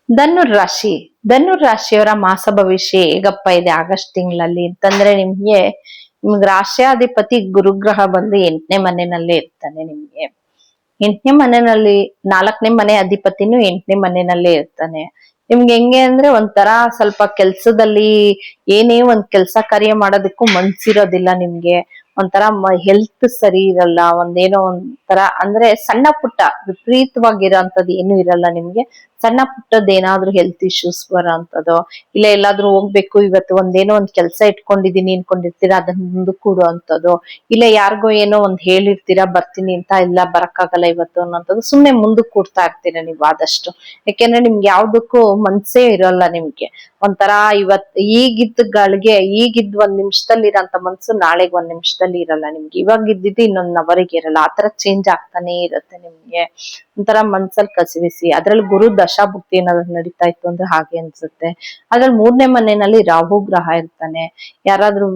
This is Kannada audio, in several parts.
ಧನುರ್ ರಾಶಿಯವರ ಮಾಸ ಭವಿಷ್ಯ ಹೇಗಪ್ಪ ಇದೆ ಆಗಸ್ಟ್ ತಿಂಗಳಲ್ಲಿ ಅಂತಂದ್ರೆ ನಿಮ್ಗೆ ರಾಶ್ಯಾಧಿಪತಿ ಗುರುಗ್ರಹ ಬಂದು 8ನೇ ಮನೆಯಲ್ಲೇ ಇರ್ತಾನೆ. ನಿಮ್ಗೆ 8ನೇ ಮನೆಯಲ್ಲಿ 4ನೇ ಮನೆ ಅಧಿಪತಿನೂ 8ನೇ ಮನೆಯಲ್ಲೇ ಇರ್ತಾನೆ. ನಿಮ್ಗೆ ಹೆಂಗೆ ಅಂದ್ರೆ ಒಂಥರ ಸ್ವಲ್ಪ ಕೆಲ್ಸದಲ್ಲಿ ಏನೇ ಒಂದ್ ಕೆಲ್ಸ ಕಾರ್ಯ ಮಾಡೋದಕ್ಕೂ ಮನ್ಸಿರೋದಿಲ್ಲ ನಿಮ್ಗೆ. ಒಂಥರ ಹೆಲ್ತ್ ಸರಿ ಇರಲ್ಲ, ಒಂದೇನೋ ಒಂಥರ ಅಂದ್ರೆ ಸಣ್ಣ ಪುಟ್ಟ ವಿಪರೀತವಾಗಿರೋಂಥದ್ದು ಏನು ಇರಲ್ಲ ನಿಮ್ಗೆ. ಸಣ್ಣ ಪುಟ್ಟದ್ ಏನಾದ್ರೂ ಹೆಲ್ತ್ ಇಶ್ಯೂಸ್ ಬರೋಂಥದ್ದು, ಇಲ್ಲ ಎಲ್ಲಾದ್ರೂ ಹೋಗ್ಬೇಕು ಇವತ್ತು ಒಂದೇನೋ ಒಂದ್ ಕೆಲ್ಸ ಇಟ್ಕೊಂಡಿದೀನಿ ಅನ್ಕೊಂಡಿರ್ತೀರಾ ಅದನ್ನ ಮುಂದಕ್ಕೆ ಕೊಡುವಂಥದ್ದು, ಇಲ್ಲ ಯಾರಿಗೋ ಏನೋ ಒಂದ್ ಹೇಳಿರ್ತೀರಾ ಬರ್ತೀನಿ ಅಂತ, ಇಲ್ಲ ಬರಕ್ಕಾಗಲ್ಲ ಇವತ್ತು ಅನ್ನೋಂಥದ್ದು ಸುಮ್ನೆ ಮುಂದಕ್ಕೆ ಕೊಡ್ತಾ ಇರ್ತೀರಾ ನೀವು ಆದಷ್ಟು. ಯಾಕೆಂದ್ರೆ ನಿಮ್ಗೆ ಯಾವ್ದಕ್ಕೂ ಮನ್ಸೇ ಇರಲ್ಲ ನಿಮ್ಗೆ. ಒಂಥರ ಈಗಿದ್ದ ಗಳಿಗೆ ಈಗಿದ್ ಒಂದ್ ನಿಮಿಷದಲ್ಲಿ ಇರೋಂಥ ಮನ್ಸು ನಾಳೆಗ್ ಒಂದ್ ನಿಮಿಷದಲ್ಲಿ ಇರಲ್ಲ ನಿಮ್ಗೆ. ಇವಾಗ ಇದ್ದಿದ್ದು ಇನ್ನೊಂದ್ ಅವರಿಗೆ ಇರಲ್ಲ, ಆತರ ಚೇಂಜ್ ಆಗ್ತಾನೆ ಇರುತ್ತೆ ನಿಮ್ಗೆ. ಒಂಥರ ಮನ್ಸಲ್ಲಿ ಕಸಿವಿಸಿ, ಅದ್ರಲ್ಲಿ ಗುರು ದಶಾಭುಕ್ತಿ ಏನಾದ್ರು ನಡೀತಾ ಇತ್ತು ಅಂದ್ರೆ ಹಾಗೆ ಅನ್ಸುತ್ತೆ. ಅದ್ರಲ್ಲಿ 3ನೇ ಮನೆಯಲ್ಲಿ ರಾಹು ಗ್ರಹ ಇರ್ತಾನೆ. ಯಾರಾದ್ರೂ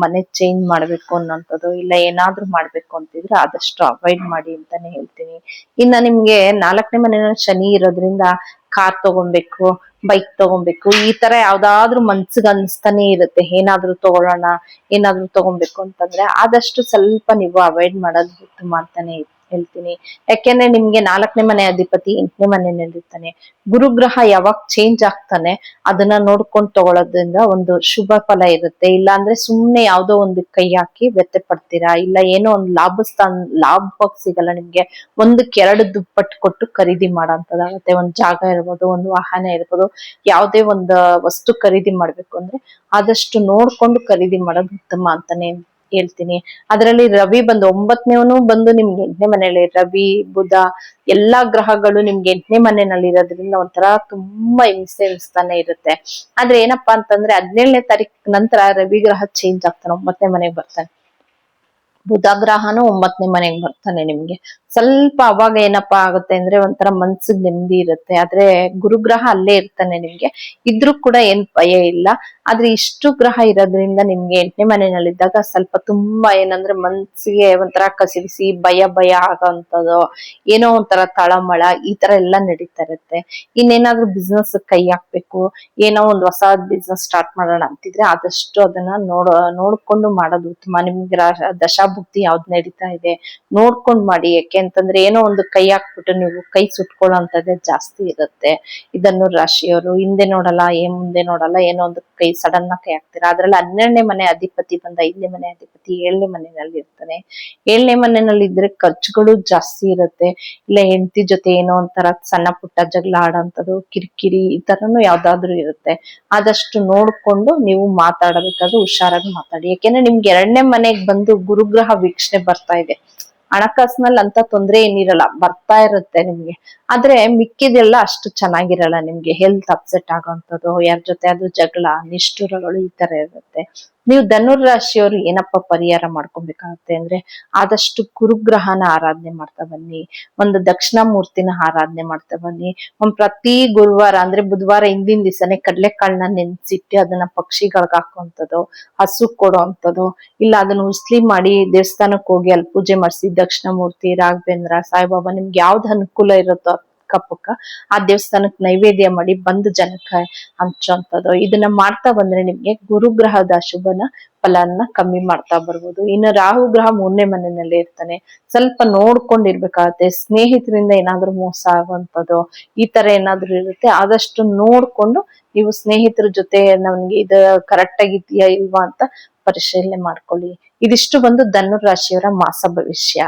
ಮನೆ ಚೇಂಜ್ ಮಾಡ್ಬೇಕು ಅನ್ನೋಂಥದ್ದು, ಇಲ್ಲ ಏನಾದ್ರೂ ಮಾಡ್ಬೇಕು ಅಂತಿದ್ರೆ ಆದಷ್ಟು ಅವಾಯ್ಡ್ ಮಾಡಿ ಅಂತಾನೆ ಹೇಳ್ತೀನಿ. ಇನ್ನ ನಿಮ್ಗೆ 4ನೇ ಮನೆಯಲ್ಲಿ ಶನಿ ಇರೋದ್ರಿಂದ ಕಾರ್ ತಗೊಬೇಕು, ಬೈಕ್ ತಗೊಬೇಕು, ಈ ತರ ಯಾವ್ದಾದ್ರು ಮನ್ಸಿಗೆ ಅನ್ಸ್ತಾನೆ ಇರುತ್ತೆ ಏನಾದ್ರೂ ತಗೊಳ್ಳೋಣ, ಏನಾದ್ರೂ ತಗೊಬೇಕು ಅಂತಂದ್ರೆ ಆದಷ್ಟು ಸ್ವಲ್ಪ ನೀವು ಅವಾಯ್ಡ್ ಮಾಡೋದು ಉತ್ತಮ ಅಂತಾನೆ ಹೇಳ್ತೀನಿ. ಯಾಕೆಂದ್ರೆ ನಿಮ್ಗೆ 4ನೇ ಮನೆ ಅಧಿಪತಿ 8ನೇ ಮನೆಯಲ್ಲಿ ಇರ್ತಾನೆ. ಗುರುಗ್ರಹ ಯಾವಾಗ ಚೇಂಜ್ ಆಗ್ತಾನೆ ಅದನ್ನ ನೋಡ್ಕೊಂಡು ತಗೊಳ್ಳೋದ್ರಿಂದ ಒಂದು ಶುಭ ಫಲ ಇರುತ್ತೆ. ಇಲ್ಲ ಅಂದ್ರೆ ಸುಮ್ನೆ ಯಾವ್ದೋ ಒಂದು ಕೈ ಹಾಕಿ ವ್ಯತ್ಯೆ ಪಡ್ತೀರಾ, ಇಲ್ಲ ಏನೋ ಒಂದು ಲಾಭವಾಗಿ ಸಿಗಲ್ಲ ನಿಮ್ಗೆ. ಒಂದಕ್ಕೆ 2 ದುಪ್ಪಟ್ಟು ಕೊಟ್ಟು ಖರೀದಿ ಮಾಡೋಂಥದ್ದಾಗುತ್ತೆ. ಒಂದ್ ಜಾಗ ಇರ್ಬೋದು, ಒಂದು ವಾಹನ ಇರ್ಬೋದು, ಯಾವುದೇ ಒಂದು ವಸ್ತು ಖರೀದಿ ಮಾಡ್ಬೇಕು ಅಂದ್ರೆ ಆದಷ್ಟು ನೋಡ್ಕೊಂಡು ಖರೀದಿ ಮಾಡೋದು ಉತ್ತಮ ಅಂತಾನೆ ಹೇಳ್ತೀನಿ. ಅದರಲ್ಲಿ ರವಿ ಬಂದು 9ನೇವನು ಬಂದು ನಿಮ್ಗೆ 8ನೇ ಮನೆಯಲ್ಲಿ, ರವಿ ಬುಧ ಎಲ್ಲಾ ಗ್ರಹಗಳು ನಿಮ್ಗೆ 8ನೇ ಮನೆಯಲ್ಲಿ ಇರೋದ್ರಿಂದ ಒಂಥರ ತುಂಬಾ ಹಿಂಸೆ ಅನಿಸ್ತಾನೆ ಇರುತ್ತೆ. ಆದ್ರೆ ಏನಪ್ಪಾ ಅಂತಂದ್ರೆ 17ನೇ ತಾರೀಕು ನಂತರ ರವಿ ಗ್ರಹ ಚೇಂಜ್ ಆಗ್ತಾನೆ, 9ನೇ ಮನೆಗೆ ಬರ್ತಾನೆ. ಬುಧ ಗ್ರಹನು 9ನೇ ಮನೆಗೆ ಬರ್ತಾನೆ ನಿಮ್ಗೆ. ಸ್ವಲ್ಪ ಅವಾಗ ಏನಪ್ಪಾ ಆಗುತ್ತೆ ಅಂದ್ರೆ ಒಂಥರ ಮನ್ಸಿಗೆ ನೆಮ್ಮದಿ ಇರುತ್ತೆ. ಆದ್ರೆ ಗುರುಗ್ರಹ ಅಲ್ಲೇ ಇರ್ತಾನೆ ನಿಮ್ಗೆ, ಇದ್ರೂ ಕೂಡ ಏನ್ ಭಯ ಇಲ್ಲ. ಆದ್ರೆ ಇಷ್ಟು ಗ್ರಹ ಇರೋದ್ರಿಂದ ನಿಮ್ಗೆ 8ನೇ ಮನೆಯಲ್ಲಿದ್ದಾಗ ಸ್ವಲ್ಪ ತುಂಬಾ ಏನಂದ್ರೆ ಮನ್ಸಿಗೆ ಒಂಥರ ಕಸಿವಿಸಿ ಭಯ ಭಯ ಆಗೋಂಥದ್ದು, ಏನೋ ಒಂಥರ ತಳಮಳ ಈ ತರ ಎಲ್ಲ ನಡೀತಾ ಇರುತ್ತೆ. ಇನ್ನೇನಾದ್ರೂ ಬಿಸ್ನೆಸ್ ಕೈ ಹಾಕ್ಬೇಕು, ಏನೋ ಒಂದು ಹೊಸ ಬಿಸ್ನೆಸ್ ಸ್ಟಾರ್ಟ್ ಮಾಡೋಣ ಅಂತಿದ್ರೆ ಆದಷ್ಟು ಅದನ್ನ ನೋಡ್ಕೊಂಡು ಮಾಡೋದು ಉತ್ತಮ. ನಿಮ್ಗೆ ದಶಾಭುಕ್ತಿ ಯಾವ್ದು ನಡೀತಾ ಇದೆ ನೋಡ್ಕೊಂಡ್ ಮಾಡಿ. ಯಾಕೆ ಅಂತಂದ್ರೆ ಏನೋ ಒಂದು ಕೈ ಹಾಕ್ಬಿಟ್ಟು ನೀವು ಕೈ ಸುಟ್ಕೊಳ್ಳೋ ಅಂತದ್ದೇ ಜಾಸ್ತಿ ಇರುತ್ತೆ. ಇದನ್ನು ರಾಶಿಯವರು ಹಿಂದೆ ನೋಡಲ್ಲ ಮುಂದೆ ನೋಡಲ್ಲ, ಏನೋ ಒಂದು ಕೈ ಸಡನ್ ಆಗಿ ಕೈ ಹಾಕ್ತೀರಾ. ಅದ್ರಲ್ಲಿ 12ನೇ ಮನೆ ಅಧಿಪತಿ ಬಂದ 5ನೇ ಮನೆ ಅಧಿಪತಿ 7ನೇ ಮನೆಯಲ್ಲಿ ಇರ್ತಾನೆ. 7ನೇ ಮನೆಯಲ್ಲಿ ಇದ್ರೆ ಖರ್ಚುಗಳು ಜಾಸ್ತಿ ಇರುತ್ತೆ. ಇಲ್ಲ ಹೆಂಡತಿ ಜೊತೆ ಏನೋ ಒಂಥರ ಸಣ್ಣ ಪುಟ್ಟ ಜಗಳ ಆಡೋಂಥದ್ದು, ಕಿರಿಕಿರಿ ಈ ತರನು ಯಾವ್ದಾದ್ರು ಇರುತ್ತೆ. ಆದಷ್ಟು ನೋಡ್ಕೊಂಡು ನೀವು ಮಾತಾಡಬೇಕಾದ್ರೆ ಹುಷಾರಾಗಿ ಮಾತಾಡಿ. ಯಾಕೆಂದ್ರೆ ನಿಮ್ಗೆ 2ನೇ ಮನೆಗೆ ಬಂದು ಗುರುಗ್ರಹ ವೀಕ್ಷಣೆ ಬರ್ತಾ ಇದೆ. ಹಣಕಾಸಿನಲ್ಲಿ ಅಂತ ತೊಂದ್ರೆ ಏನಿರಲ್ಲ, ಬರ್ತಾ ಇರುತ್ತೆ ನಿಮ್ಗೆ. ಆದ್ರೆ ಮಿಕ್ಕಿದೆಲ್ಲ ಅಷ್ಟು ಚೆನ್ನಾಗಿರಲ್ಲ ನಿಮ್ಗೆ. ಹೆಲ್ತ್ ಅಪ್ಸೆಟ್ ಆಗೋಂಥದ್ದು, ಯಾರ ಜೊತೆ ಅದು ಜಗಳ ನಿಷ್ಠುರಗಳು ಈ ತರ ಇರುತ್ತೆ. ನೀವು ಧನುರ್ ರಾಶಿಯವರು ಏನಪ್ಪ ಪರಿಹಾರ ಮಾಡ್ಕೊಬೇಕಾಗುತ್ತೆ ಅಂದ್ರೆ ಆದಷ್ಟು ಗುರುಗ್ರಹನ ಆರಾಧನೆ ಮಾಡ್ತಾ ಬನ್ನಿ, ಒಂದು ದಕ್ಷಿಣಾಮೂರ್ತಿನ ಆರಾಧನೆ ಮಾಡ್ತಾ ಬನ್ನಿ. ಪ್ರತಿ ಗುರುವಾರ ಅಂದ್ರೆ ಬುಧವಾರ ಹಿಂದಿನ ದಿವಸನೇ ಕಡ್ಲೆಕಾಳನ್ನ ನೆನ್ಸಿಟ್ಟು ಅದನ್ನ ಪಕ್ಷಿಗಳಿಗೆ ಹಾಕುವಂಥದ್ದು, ಹಸು ಕೊಡುವಂಥದ್ದು, ಇಲ್ಲ ಅದನ್ನ ಉಸ್ಲಿ ಮಾಡಿ ದೇವಸ್ಥಾನಕ್ಕೆ ಹೋಗಿ ಅಲ್ಲಿ ಪೂಜೆ ಮಾಡಿಸಿ ದಕ್ಷಿಣಾಮೂರ್ತಿ, ರಾಘವೇಂದ್ರ, ಸಾಯಿಬಾಬಾ ನಿಮ್ಗೆ ಯಾವ್ದು ಅನುಕೂಲ ಇರುತ್ತೋ ಅಕ್ಕಪಕ್ಕ ಆ ದೇವಸ್ಥಾನಕ್ಕೆ ನೈವೇದ್ಯ ಮಾಡಿ ಬಂದು ಜನಕ್ಕೆ ಹಂಚುವಂಥದ್ದು. ಇದನ್ನ ಮಾಡ್ತಾ ಬಂದ್ರೆ ನಿಮ್ಗೆ ಗುರುಗ್ರಹದ ಅಶುಭನ ಫಲನ ಕಮ್ಮಿ ಮಾಡ್ತಾ ಬರ್ಬೋದು. ಇನ್ನು ರಾಹು ಗ್ರಹ 3ನೇ ಮನೆಯಲ್ಲಿ ಇರ್ತಾನೆ. ಸ್ವಲ್ಪ ನೋಡ್ಕೊಂಡಿರ್ಬೇಕಾಗತ್ತೆ. ಸ್ನೇಹಿತರಿಂದ ಏನಾದ್ರೂ ಮೋಸ ಆಗುವಂಥದ್ದು ಈ ತರ ಏನಾದ್ರೂ ಇರುತ್ತೆ. ಆದಷ್ಟು ನೋಡ್ಕೊಂಡು ನೀವು ಸ್ನೇಹಿತರ ಜೊತೆ ನಮ್ಗೆ ಇದು ಕರೆಕ್ಟ್ ಆಗಿದ್ಯಾ ಇಲ್ವಾ ಅಂತ ಪರಿಶೀಲನೆ ಮಾಡ್ಕೊಳ್ಳಿ. ಇದಿಷ್ಟು ಬಂದು ಧನುರ್ ರಾಶಿಯವರ ಮಾಸ ಭವಿಷ್ಯ.